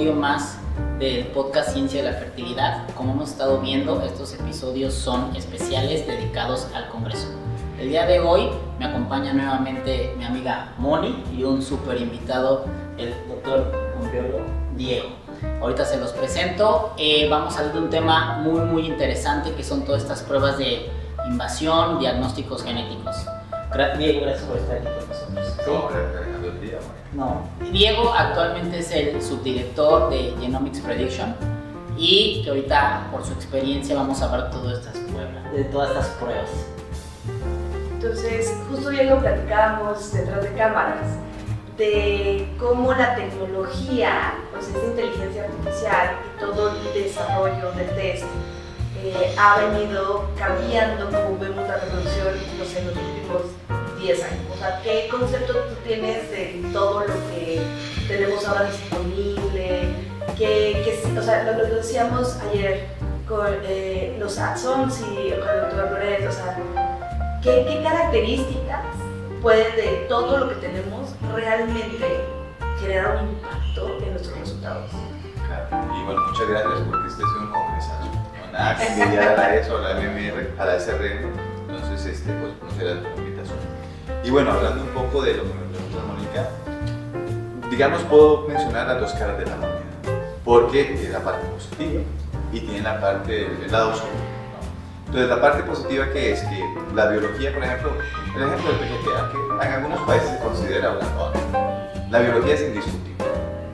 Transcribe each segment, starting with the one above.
episodio más del podcast Ciencia de la Fertilidad. Como hemos estado viendo, estos episodios son especiales dedicados al Congreso. El día de hoy me acompaña nuevamente mi amiga Moni y un súper invitado, el doctor embriólogo Diego. Ahorita se los presento. Vamos a hablar de un tema muy interesante que son todas estas pruebas de invasión, diagnósticos genéticos. Diego, gracias por estar aquí con nosotros. ¿Cómo regresando el día? No. Diego actualmente es el subdirector de Genomics Prediction y que ahorita por su experiencia vamos a hablar de todas estas pruebas. Entonces, justo ya lo platicábamos detrás de cámaras, de cómo la tecnología, pues esta inteligencia artificial y todo el desarrollo del test ha venido cambiando como vemos la reproducción, no sé, en los últimos 10 años. O sea, ¿qué concepto tú tienes de todo lo que tenemos ahora disponible? O sea, lo decíamos ayer con los axons y con el doctor Loret, o sea, ¿qué características puede de todo lo que tenemos realmente generar un impacto en nuestros resultados? Claro. Y bueno, muchas gracias porque este es un congresazo. No, nada que envidiar a eso, a la MMR, a la SRM. Entonces, pues, no será tu invitación. Y bueno, hablando un poco de lo que me pregunta Mónica, digamos, puedo mencionar las dos caras de la moneda. Porque tiene la parte positiva y tiene la parte del lado oscuro. Entonces, la parte positiva que es que la biología, por ejemplo, el ejemplo del PGTA, que en algunos países se considera obligatorio. La biología es indiscutible,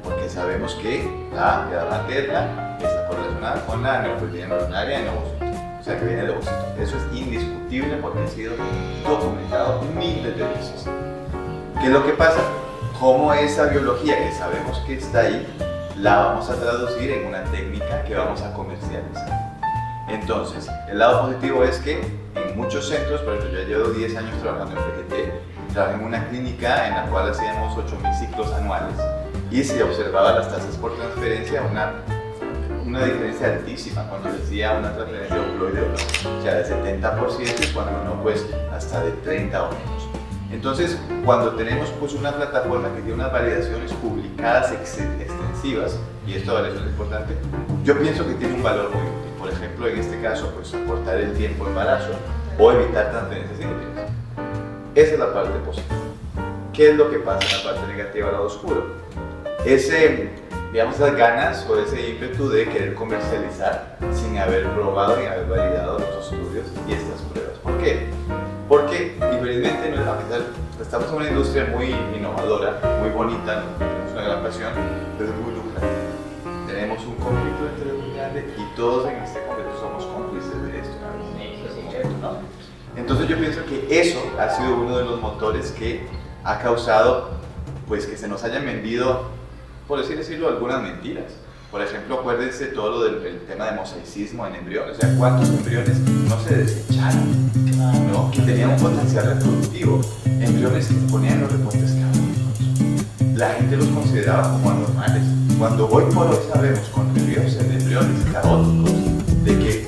porque sabemos que la edad materna está correlacionada con la neoproteína embrionaria en ovocitos, o sea que viene del ovocito. Eso es indiscutible porque ha sido documentado miles de veces. ¿Qué es lo que pasa? ¿Cómo esa biología que sabemos que está ahí, la vamos a traducir en una técnica que vamos a comercializar? Entonces, el lado positivo es que en muchos centros, por ejemplo, yo llevo 10 años trabajando en PGT, trabajé en una clínica en la cual hacíamos 8.000 ciclos anuales y se observaba las tasas por transferencia, una diferencia altísima cuando decía una transferencia euploide, o sea, de 70% y cuando no, pues hasta de 30 o menos. Entonces, cuando tenemos pues una plataforma que tiene unas validaciones publicadas extensivas, y esta validación es importante, yo pienso que tiene un valor muy útil. Por ejemplo, en este caso, pues acortar el tiempo de embarazo o evitar transferencias inútiles. Esa es la parte positiva. ¿Qué es lo que pasa en la parte negativa al lado oscuro? Digamos, las ganas o ese ímpetu de querer comercializar sin haber probado ni haber validado los estudios y estas pruebas. ¿Por qué? Porque, infelizmente, a pesar estamos en una industria muy innovadora, muy bonita, tenemos una gran pasión, pero es muy lucrativa. Tenemos un conflicto de interés muy grande y todos en este conflicto somos cómplices de esto. ¿No? Entonces yo pienso que eso ha sido uno de los motores que ha causado pues, que se nos hayan vendido, por así decirlo, algunas mentiras. Por ejemplo, acuérdense todo lo del tema de mosaicismo en embriones, o sea, cuántos embriones no se desecharon, ¿no? Que tenían un potencial reproductivo, embriones que ponían en los reportes caóticos. La gente los consideraba como anormales. Cuando hoy por hoy sabemos con reviews de embriones caóticos de que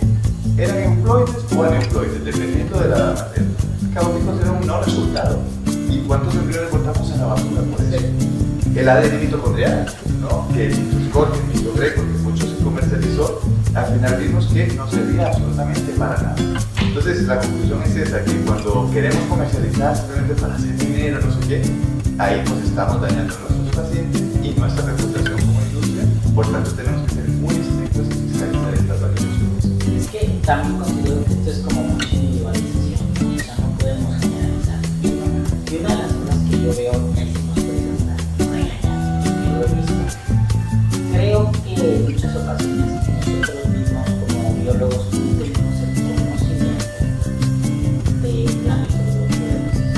eran euploides o aneuploides, dependiendo de la edad materna. Caóticos era un no resultado. ¿Y cuántos embriones botamos en la basura por eso? El ADN mitocondrial, ¿no? Que el mitoscore, el mitogreco, que mucho se comercializó, al final vimos que no servía absolutamente para nada. Entonces la conclusión es esa, que cuando queremos comercializar simplemente para hacer dinero, no sé qué, ahí pues estamos dañando a nuestros pacientes y nuestra reputación como industria. Por tanto tenemos que ser muy estrictos en fiscalizar estas validaciones. Es que también considero que esto es como mucha individualización, o sea, no podemos generalizar. Y una de las cosas que yo veo que se nos puede estar regañando, que lo he visto, creo que en muchas ocasiones nosotros mismos como biólogos no tenemos el conocimiento de la metodología de procesamiento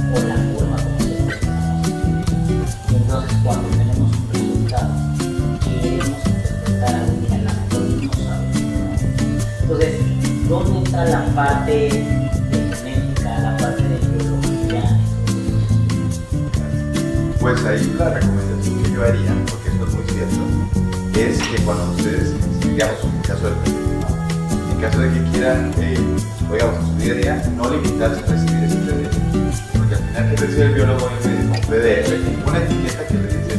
o la forma como se procesa. Y entonces cuando tenemos un resultado, queremos interpretar algo que a la mejor no sabemos. Entonces, ¿dónde entra la parte de genética, la parte de biología? Pues ahí la recomendación que yo haría, porque esto es muy cierto, es que cuando ustedes, digamos en el caso del PDD, en caso de que quieran, digamos en su día a día, no limitarse a recibir ese PDD, porque al final que recibe el biólogo un PDF, una etiqueta que le dice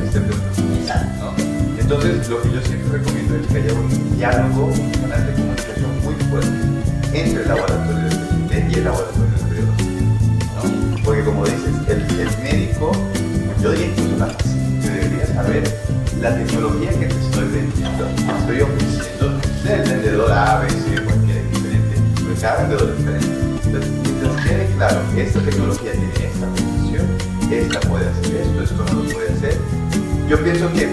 este biosistema, ¿no? Entonces, lo que yo siempre recomiendo es que haya un diálogo, un canal de comunicación muy fuerte entre el laboratorio del PGT y el laboratorio del radiología, ¿no? Porque como dices, el médico, yo diría incluso la paciente, debería saber la tecnología que te estoy vendiendo. No estoy ofreciendo del vendedor A, B, C, cualquiera diferente, porque cada vendedor es diferente. Entonces, mientras quede claro que esta tecnología tiene esta función, esta puede hacer esto no lo puede hacer, yo pienso que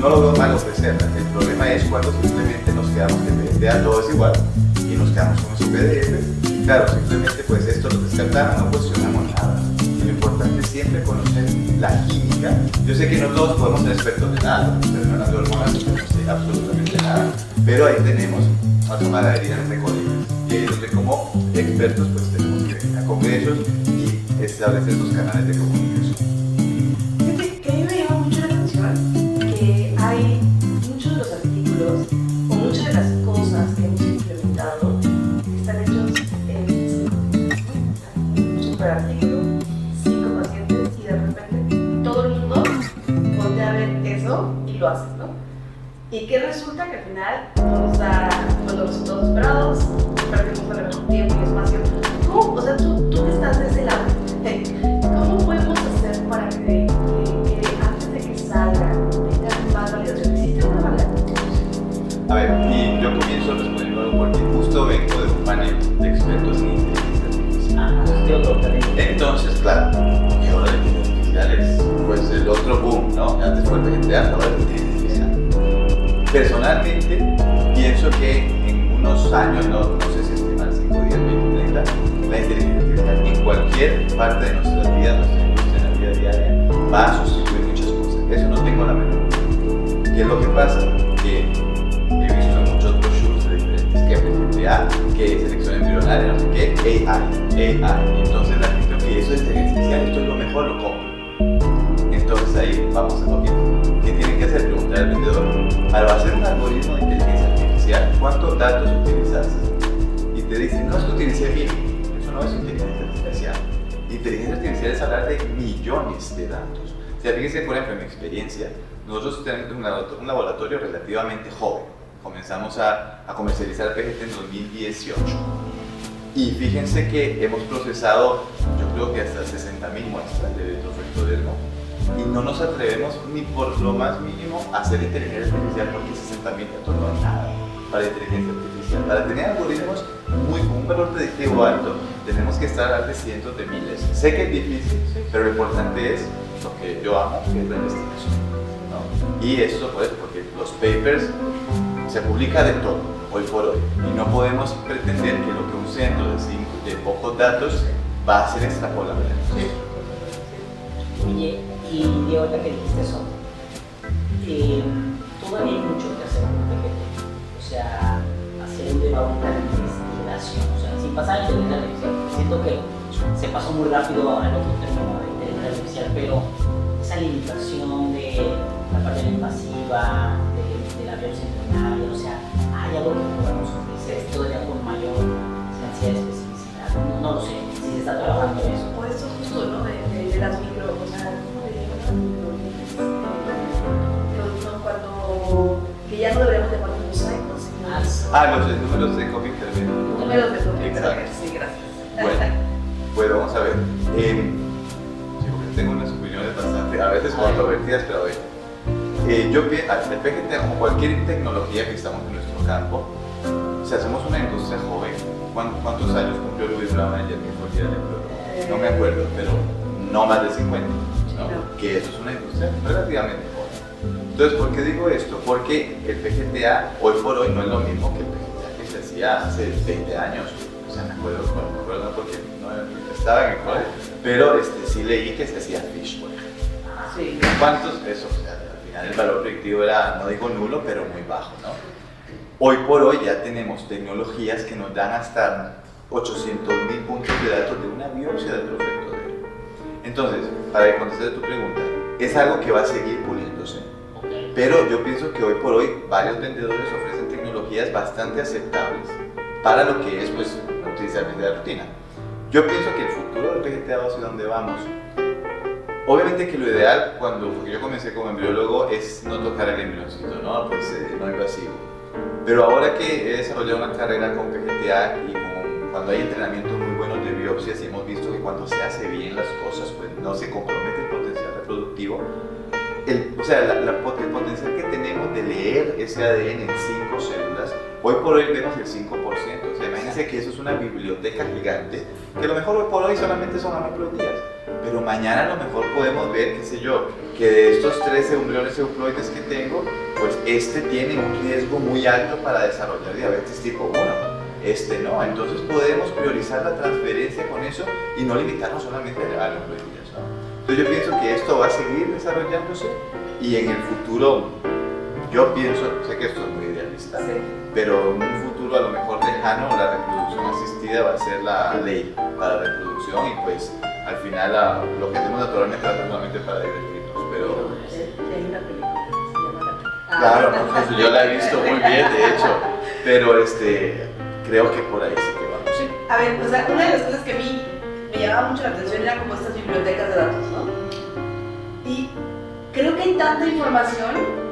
no lo veo mal ofrecerla. El problema es cuando simplemente nos quedamos que PGTA todo es igual y nos quedamos con su PDF y claro, simplemente pues esto lo descartamos, no cuestionamos nada. Y lo importante es siempre conocer la química. Yo sé que no todos podemos ser expertos de nada, pero no hablando de hormonas no sé absolutamente nada, pero ahí tenemos a tomar la herida entre colegas y ahí es donde como expertos pues tenemos que venir a congresos y establecer esos canales de comunicación. Fíjate que a mí me llama mucho la atención que hay muchos de los artículos o muchas de las cosas que hemos implementado están hechos en un super artículo, 5 pacientes y de repente todo el mundo voltea a ver eso y lo haces, ¿no? Y que resulta que al final no nos da pues, los resultados esperados, perdimos a lo mejor tiempo y espacio. ¿Cómo? O sea, tú que estás de ese lado, ¿cómo podemos hacer para que antes de que salga tengan más validación? ¿Existe una validación? A ver, y yo comienzo respondiendo porque justo vengo de un panel de expertos en inteligencia artificial. De otro planeta. Entonces, claro, y ahora la inteligencia artificial es pues el otro boom, ¿no? Antes fue el PGTA, ahora la inteligencia artificial. Personalmente, pienso que en unos años, no sé si estimar 5, 10, 20, 30, la inteligencia artificial en cualquier parte de nuestras vidas, nuestra industria, en la vida diaria, va a sustituir muchas cosas. Eso no tengo la menor duda. ¿Qué es lo que pasa? Que he visto en muchos brochures de diferentes que PGTA, que selección embrionaria, no sé qué, AI. Entonces la gente, ok, eso es inteligencia artificial, esto es lo mejor, lo compro. Entonces ahí vamos a lo mismo. ¿Qué tienen que hacer? Preguntar al vendedor. Para hacer un algoritmo de inteligencia artificial, ¿cuántos datos utilizaste? Y te dicen, no, es que utilicé 1000. Eso no es inteligencia artificial. Inteligencia artificial es hablar de millones de datos. O sea, fíjense, por ejemplo, en mi experiencia, nosotros tenemos un laboratorio relativamente joven. Comenzamos a comercializar PGT en 2018. Y fíjense que hemos procesado, yo creo que hasta 60.000 muestras de electrofectodermo. Y no nos atrevemos ni por lo más mínimo a hacer inteligencia artificial porque 60.000 datos no es nada para inteligencia artificial. Para tener algoritmos con un valor predictivo alto, tenemos que estar a de cientos de miles. Sé que es difícil, pero lo importante es lo que yo amo, que es la investigación, ¿no? Y eso pues porque los papers se publica de todo, hoy por hoy. Y no podemos pretender que lo que un centro de pocos datos va a ser extrapolable. Oye, y de ahorita que dijiste eso, todavía hay mucho que hacer con PGT. O sea, hacer un debate de investigación. O sea, sin pasar a inteligencia artificial, siento que se pasó muy rápido al otro término de inteligencia artificial, pero esa limitación de la parte invasiva, de la biopsia embrionaria, o sea, hay algo que podamos ofrecer todavía con mayor ciencia de especificidad. No lo sé, si se está trabajando en eso. O esto justo, ¿no? De las micro, o sea, cuando que ya no deberíamos llamar mosaicos, sino Los números de copia intermedio. números de copia. Exacto. Sí, gracias. Bueno, vamos a ver. Yo tengo unas opiniones bastante, a veces controvertidas, pero a ver. Yo pienso, el PGT, como cualquier tecnología que estamos en nuestro campo, si hacemos una industria joven, ¿cuántos años cumplió Luis Brown ayer que fue el día del empleo? No me acuerdo, pero no más de 50, ¿no? Que eso es una industria relativamente joven. Entonces, ¿por qué digo esto? Porque el PGTA hoy por hoy no es lo mismo que el PGTA que se hacía hace 20 años. O sea, me acuerdo porque no estaba en el colegio, pero sí leí que se hacía fish, por ejemplo. Sí. ¿Cuántos? Eso, o sea, al final el valor predictivo era, no digo nulo, pero muy bajo, ¿no? Hoy por hoy ya tenemos tecnologías que nos dan hasta 800.000 puntos de datos de una biopsia de electrofectodermo. Entonces, para contestar tu pregunta, es algo que va a seguir puliéndose. Pero yo pienso que hoy por hoy varios vendedores ofrecen tecnologías bastante aceptables para lo que es, pues, utilizar de rutina. Yo pienso que el futuro del PGTA, hacia donde vamos, obviamente que lo ideal, porque yo comencé como embriólogo, es no tocar el embrioncito, ¿no? Pues no invasivo. Pero ahora que he desarrollado una carrera con PGTA y cuando hay entrenamientos muy buenos de biopsias y hemos visto que cuando se hace bien las cosas, pues no se compromete el potencial reproductivo. El potencial que tenemos de leer ese ADN en 5 células, hoy por hoy vemos el 5%. O sea, imagínense que eso es una biblioteca gigante, que a lo mejor hoy por hoy solamente son ameloidías, pero mañana a lo mejor podemos ver, qué sé yo, que de estos 13 embriones euploides que tengo, pues este tiene un riesgo muy alto para desarrollar diabetes tipo 1. Este no, entonces podemos priorizar la transferencia con eso y no limitarnos solamente a los euploides, ¿no? Entonces yo pienso que esto va a seguir desarrollándose y en el futuro, yo pienso, sé que esto es muy idealista, Sí. pero en un futuro a lo mejor lejano la reproducción asistida va a ser la ley para la reproducción y pues al final lo que hacemos naturalmente va a ser solamente para divertirnos, pero... Hay una película que se llama Claro, no, pues yo la he visto muy bien de hecho, pero creo que por ahí sí que vamos. Sí. A ver, o sea, una de las cosas que a mí me llamaba mucho la atención era como estas bibliotecas de datos, ¿no? Y creo que hay tanta información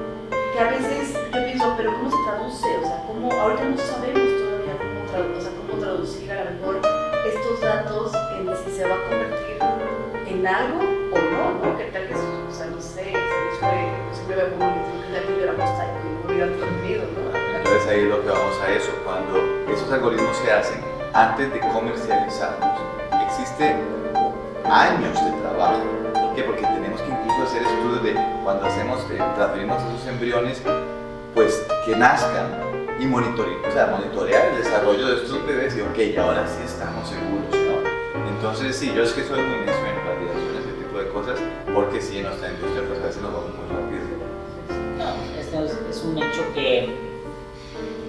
que a veces yo pienso, pero ¿cómo se traduce? O sea, ¿cómo? Ahorita no sabemos todavía cómo traducir a lo mejor estos datos en si se va a convertir en algo o no, ¿no? Que tal vez, o sea, no sé, siempre veo como que tal vez yo era mosaico y no hubiera traducido, ¿no? Entonces ahí es lo que vamos a eso, cuando esos algoritmos se hacen antes de comercializarlos, existen años de trabajo. ¿Por qué? Porque tenemos que incluso hacer estudios de cuando transferimos esos embriones, pues que nazcan y monitorear el desarrollo de estos bebés y ok, ahora sí estamos seguros, ¿no? Entonces sí, yo es que soy muy necio en validaciones, ese tipo de cosas, porque sí en nuestra industria pues a veces nos vamos muy rápido. No, este es un hecho que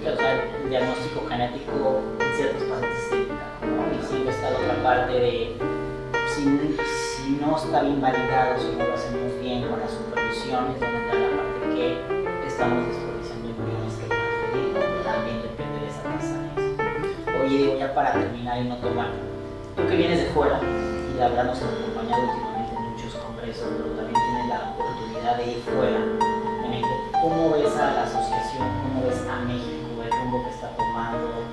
o sea, el diagnóstico genético en ciertos pacientes es limitado, ¿no? Y siempre está la otra parte de si no está bien validado, si no lo hacemos bien con las supervisiones, donde está la parte que estamos desperdiciando embriones que transferimos, también depende de esa tasa. Oye, digo, ya para terminar y no tomar, tú que vienes de fuera y la verdad nos has acompañado últimamente en muchos congresos, pero también tienes la oportunidad de ir fuera de México, ¿cómo ves a la asociación? ¿Cómo ves a México? El rumbo que está tomando,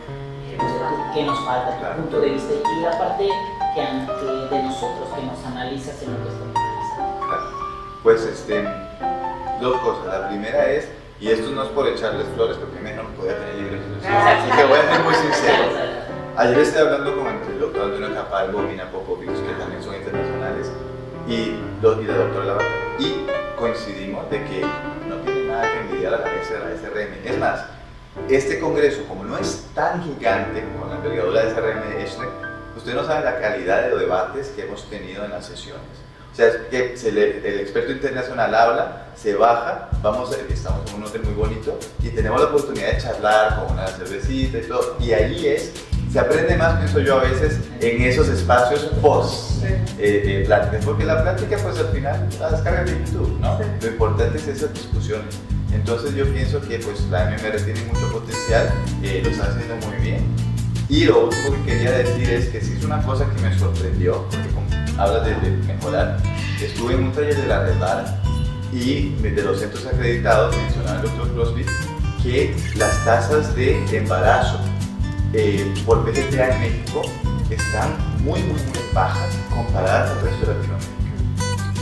qué nos falta, tu punto de vista y la parte que de nosotros que nos analizas en lo que estamos analizando. Claro. Pues dos cosas. La primera es, y esto no es por echarles flores, porque menos no podía tener libre expresión, así que voy a ser muy sincero. Ayer estoy hablando con el doctor Antonio Capalvo, Mina Popovic, que también son internacionales, y la doctora Lavata, y coincidimos de que no tiene nada que envidiar a la SRM. Es más, este congreso, como no es tan gigante como la envergadura de SRM de Eschle, usted no sabe la calidad de los debates que hemos tenido en las sesiones. O sea, es que el experto internacional habla, se baja, estamos en un hotel muy bonito y tenemos la oportunidad de charlar con una cervecita y todo. Y ahí se aprende más, pienso yo, a veces en esos espacios post pláticas, porque la plática pues al final la descarga de YouTube, ¿no? Lo importante es esas discusiones. Entonces yo pienso que pues la MMR tiene mucho potencial, lo está haciendo muy bien. Y lo último que quería decir es que sí es una cosa que me sorprendió, porque como hablas de mejorar, estuve en un taller de la Red Vara y de los centros acreditados, mencionaba el Dr. Crosby, que las tasas de embarazo por PGTA en México están muy bajas comparadas al resto de Latinoamérica.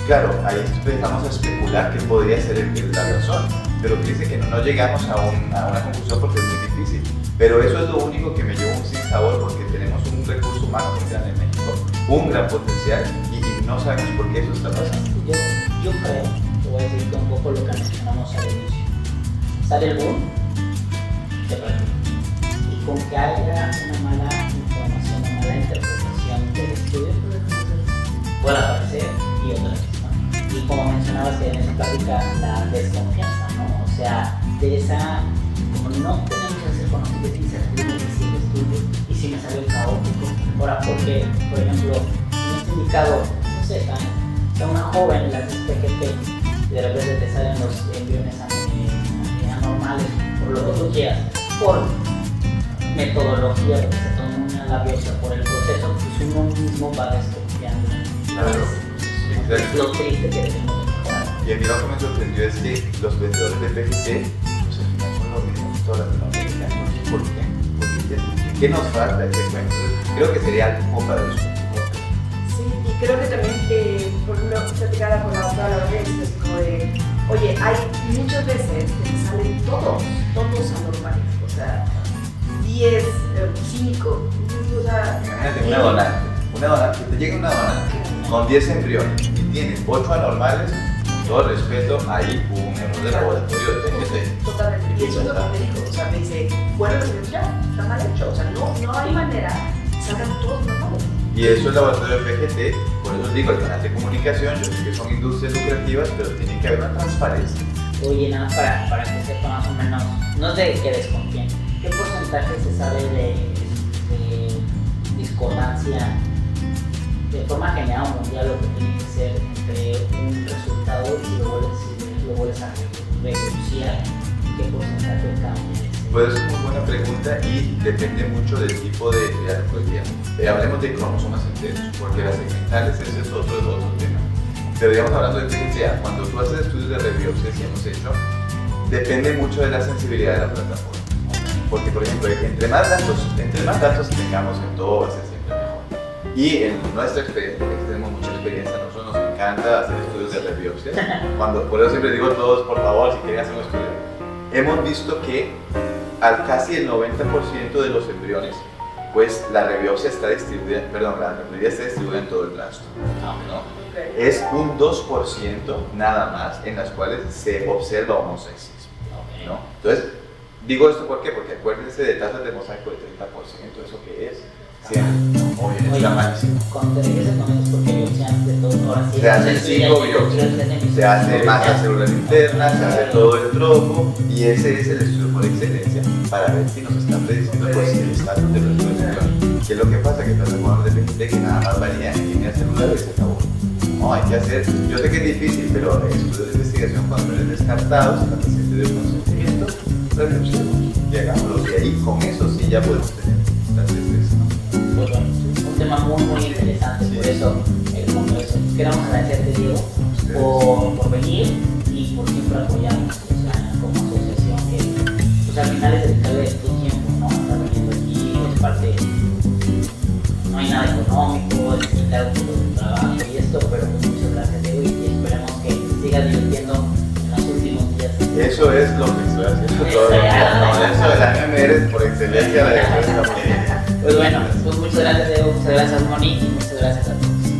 Claro, ahí empezamos a especular qué podría ser la razón, pero dice que no llegamos a una conclusión porque es muy difícil. Pero eso es lo único que me llevó un sinsabor, porque tenemos un recurso humano muy grande en México, un gran potencial, y no sabemos por qué eso está pasando. Yo creo, te voy a decir un poco lo que mencionamos al inicio. Sale el boom, se practica. Y con que haya una mala información, una mala interpretación del estudio, puede aparecer y otra vez, ¿no? Y como mencionabas en esa plática, la desconfianza, ¿no? O sea, de esa, como no tenemos ese conocimiento de incertidumbre de si el estudio y si me salió caótico. Ahora, porque, por ejemplo, en este indicado, no sé, a una joven, las PGT, de repente te salen los embriones anormales, por lo que tú quieras, por metodología, porque se toma una la biopsia por el proceso, pues uno mismo va desconfiando. Claro. Entonces, Exacto. Es lo triste que debemos de mejorar. Y a mí lo que me sorprendió es que los vendedores de PGT, pues al final son los mismos todas las latinoamericanos. ¿Por qué? ¿Qué nos falta? ¿Qué cuento? Creo que sería algo para discutir. Sí, y creo que también, por ejemplo, platicada con la otra vez, es como de, oye, hay muchas veces que te salen todos anormales, o sea, 10, 5, o sea, Imagínate una donante, que te llegue una donante con 10 embriones y tienes 8 anormales, con todo respeto, ahí hubo un error de laboratorio de PGT. totalmente, y eso es lo que me dijo, o sea, me dice, bueno, pues ya, está mal hecho, o sea, no hay manera que salgan todos normales. Y eso es laboratorio de PGT, por eso digo, el canal de comunicación, yo sé que son industrias lucrativas, pero tiene que haber una transparencia. Oye, nada más para que sepa más o menos, no es de que desconfíen, ¿qué porcentaje se sabe de discordancia de forma general o mundial lo que tiene que ser entre un resultado y luego les reducir? ¿Qué porcentaje cambia? Pues es una buena pregunta y depende mucho del tipo de alcoholía. Hablemos de cromosomas enteros, porque las segmentales ese es otro tema. Pero digamos hablando de PGTA, cuando tú haces estudios de rebiopsia que hemos hecho, depende mucho de la sensibilidad de la plataforma. Porque, por ejemplo, entre más datos tengamos en todo va a ser siempre mejor. Y en nuestra experiencia, que tenemos mucha experiencia, a nosotros nos encanta hacer estudios de rebiopsia. Por eso siempre digo a todos, por favor, si quieren hacer un estudio, hemos visto que al casi el 90% de los embriones, pues la rebiopsia está distribuida, la rebiopsia está distribuida en todo el blasto, ¿no? Okay. Es un 2% nada más en las cuales se observa homosexismo, ¿no? Entonces, digo esto ¿por qué? Porque acuérdense de tasas de mosaico de 30%, ¿eso qué es? Obviamente es la máxima. Controlese con eso porque biopsias de todo, ahora sí. Se hacen 5 biopsias, se hace masa celular interna, se hace todo el tronco y ese es el estudio por excelencia para ver si nos está prediciendo pues, el estatus de nuestro embrión. ¿Qué es lo que pasa? Que plataformas de PGT que nada más varían en líneas celulares y se acabó. No, hay que hacer, yo sé que es difícil, pero estudios de investigación con embriones descartados, la paciente de consentimiento, reducimos, llegámoslos y ahí con eso sí ya podemos tener las veces, ¿no? Pues bueno, un tema muy interesante, por eso el congreso. Queremos agradecerte, Diego, por venir y por siempre apoyarnos, o sea, como asociación que pues, al final es dedicarle tu tiempo, ¿no? Estar viniendo aquí, es parte, no hay nada económico, es quitar un poco de trabajo y esto, pero pues, muchas gracias, Diego, y esperemos que sigas divirtiendo en los últimos días. Eso es lo que estoy haciendo todo el día, ¿no? Eso es la eres por excelencia la de esta. Pues bueno, pues muchas gracias, Diego, muchas gracias, Moni, y muchas gracias a todos.